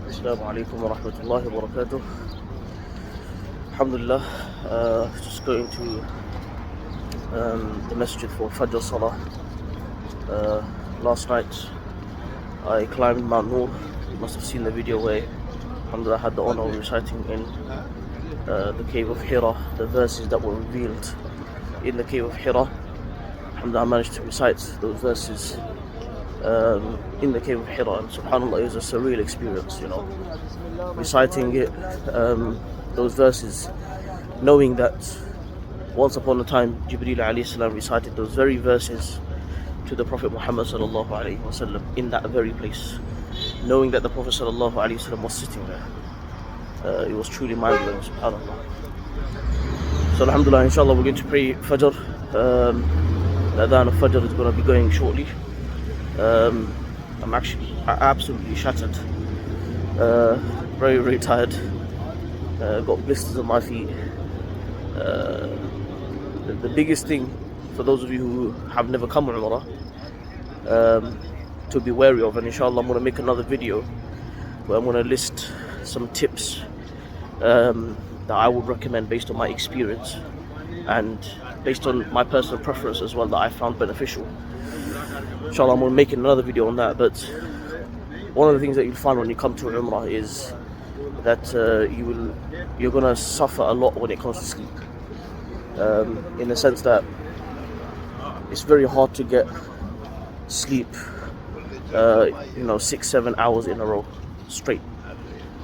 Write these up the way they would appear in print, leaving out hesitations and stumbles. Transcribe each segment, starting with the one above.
Assalamu alaikum wa rahmatullahi wa barakatuh. Alhamdulillah, just going to the masjid for Fajr Salah. Last night I climbed Mount Noor. You must have seen the video where Alhamdulillah I had the honor of reciting in the cave of Hira, the verses that were revealed in the cave of Hira. Alhamdulillah, I managed to recite those verses in the cave of Hira, and subhanAllah, it was a surreal experience, reciting it, those verses, knowing that once upon a time Jibreel alayhi salam recited those very verses to the Prophet Muhammad sallallahu alayhi wasallam in that very place, knowing that the Prophet sallallahu alayhi wasallam was sitting there. It was truly mind-blowing, subhanAllah. So alhamdulillah, inshallah, we're going to pray Fajr. The adhan of Fajr is going to be going shortly. I'm absolutely shattered, very tired, got blisters on my feet. The biggest thing for those of you who have never come on Umrah to be wary of, and inshallah I'm going to make another video where I'm going to list some tips that I would recommend based on my experience and based on my personal preference as well, that I found beneficial. Inshallah, I'm going to make another video on that. But one of the things that you'll find when you come to Umrah is that you're going to suffer a lot when it comes to sleep, in the sense that it's very hard to get sleep 6-7 hours in a row straight,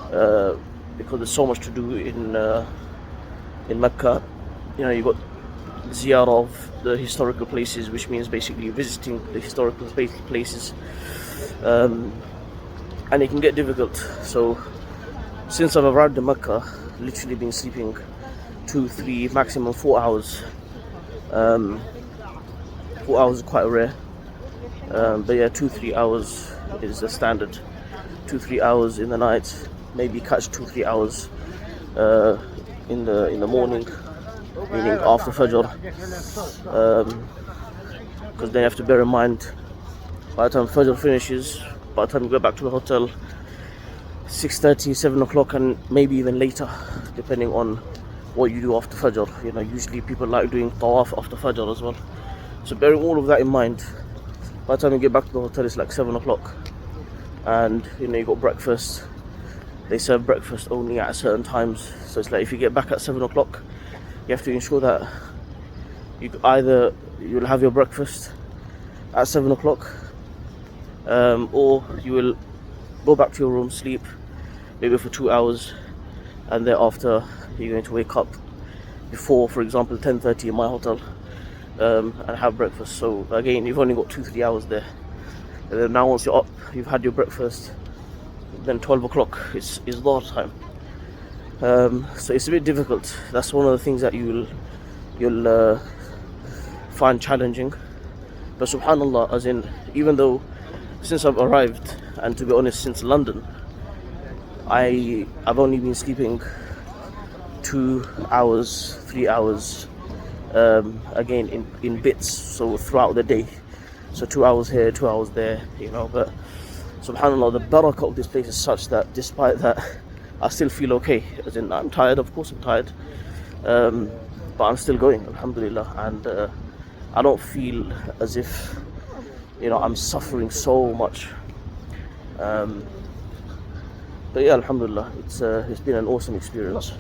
because there's so much to do in Mecca. You've got ziyarah of the historical places, which means basically visiting the historical places, and it can get difficult. So since I've arrived in Mecca, literally been sleeping 2-3 maximum 4 hours. 4 hours is quite rare, but yeah, 2-3 hours is the standard. 2-3 hours in the night, maybe catch 2-3 hours in the morning, meaning after Fajr, because then you have to bear in mind, by the time Fajr finishes, by the time you go back to the hotel, 6:30, 7 o'clock, and maybe even later, depending on what you do after Fajr. Usually people like doing tawaf after Fajr as well. So bearing all of that in mind, by the time you get back to the hotel, it's like 7 o'clock, and you got breakfast. They serve breakfast only at certain times, so it's like if you get back at 7 o'clock, you have to ensure that you'll have your breakfast at 7 o'clock, or you will go back to your room, sleep maybe for 2 hours, and thereafter you're going to wake up before, for example, 10:30 in my hotel, and have breakfast. So again, you've only got 2-3 hours there, and then now once you're up, you've had your breakfast, then 12 o'clock is Dhuhr time. So it's a bit difficult. That's one of the things that you'll find challenging. But subhanallah, as in, even though since I've arrived, and to be honest, since London, I've only been sleeping 2 hours, 3 hours, again in bits, so throughout the day. So 2 hours here, 2 hours there, but subhanallah, the barakah of this place is such that despite that, I still feel okay. As in, I'm tired, of course I'm tired, but I'm still going, alhamdulillah, and I don't feel as if I'm suffering so much. But yeah, alhamdulillah, it's been an awesome experience,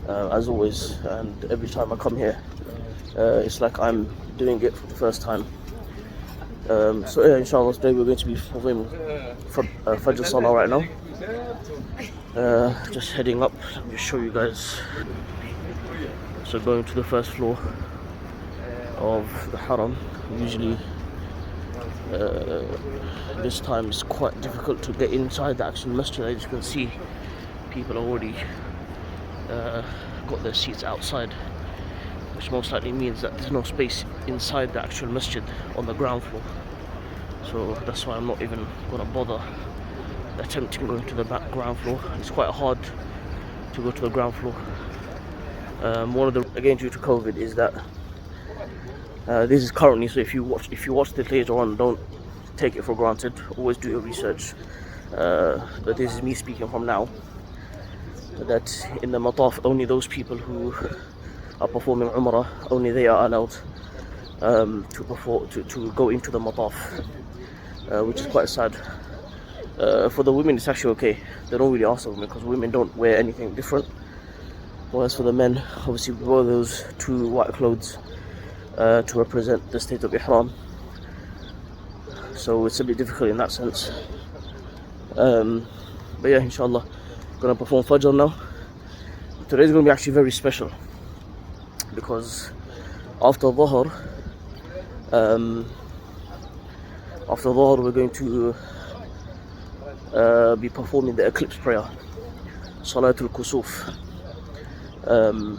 as always, and every time I come here, it's like I'm doing it for the first time. So yeah, inshallah, today we're going to be performing Fajr Salah right now. Just heading up. Let me just show you guys. So going to the first floor of the Haram. Usually this time it's quite difficult to get inside the actual masjid. As you can see, people already got their seats outside, which most likely means that there's no space inside the actual masjid on the ground floor. So that's why I'm not even going to bother attempting going to the ground floor. It's quite hard to go to the ground floor. One of the, again, due to COVID, is that this is currently, so if you watch this later on, don't take it for granted. Always do your research but this is me speaking from now, that in the mataf only those people who are performing Umrah, only they are allowed to go into the mataf, which is quite sad. For the women it's actually okay, they don't really ask the women because women don't wear anything different. Whereas for the men, obviously we wear those two white clothes to represent the state of Ihram, so it's a bit difficult in that sense. But yeah, inshallah, gonna perform Fajr now. Today's gonna be actually very special because after Dhuhr we're going to be performing the eclipse prayer, Salatul Kusuf, and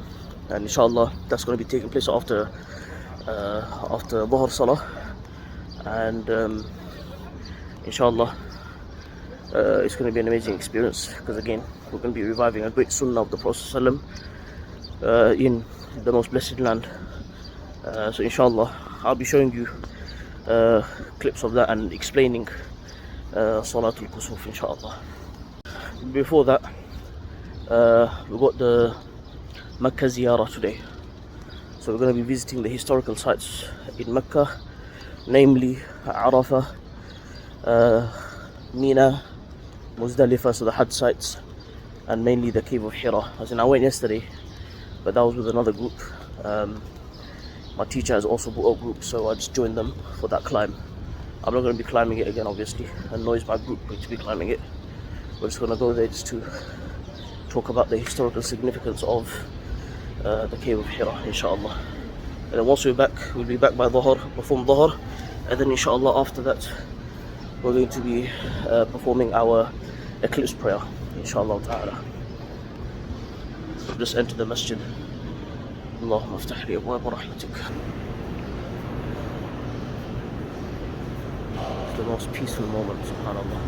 inshallah that's going to be taking place after Dhuhr Salah, and inshallah it's going to be an amazing experience because again we're going to be reviving a great sunnah of the Prophet ﷺ, in the most blessed land. So inshallah I'll be showing you clips of that and explaining Salatul Kusuf inshallah. Before that, we got the Mecca Ziyarah today, so we're going to be visiting the historical sites in Mecca, namely Arafah, Mina, Muzdalifah, so the Hajj sites, and mainly the cave of Hira. As in, I went yesterday, but that was with another group. My teacher has also brought a group, so I just joined them for that climb. I'm not going to be climbing it again, obviously. Annoys my group to be climbing it. We're just going to go there just to talk about the historical significance of the cave of Hira, inshallah. And then once we're back, we'll be back by Dhuhr, perform Dhuhr, and then inshallah after that we're going to be performing our eclipse prayer, inshallah ta'ala. Just enter the masjid. Allahumma aftah li abwaab rahmatik. It's the most peaceful moment, subhanallah.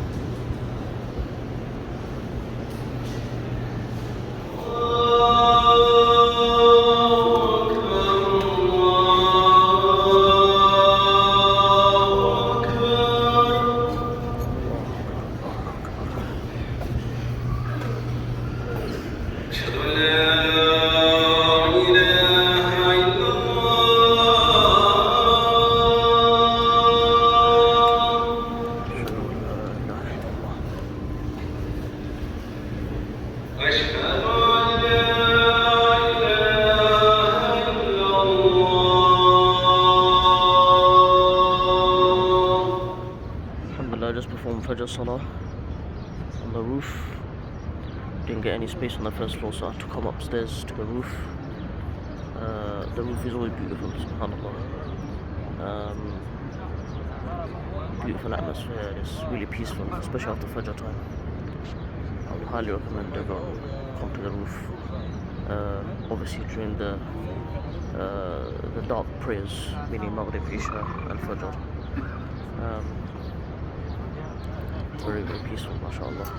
Alhamdulillah, I just performed Fajr Salah on the roof. Didn't get any space on the first floor, so I had to come upstairs to the roof. The roof is always beautiful, subhanallah. Beautiful atmosphere, it's really peaceful, especially after Fajr time. I would highly recommend everyone come to the roof. Obviously during the dark prayers, meaning Maghrib, Isha and Fajr. Very, very peaceful, mashallah.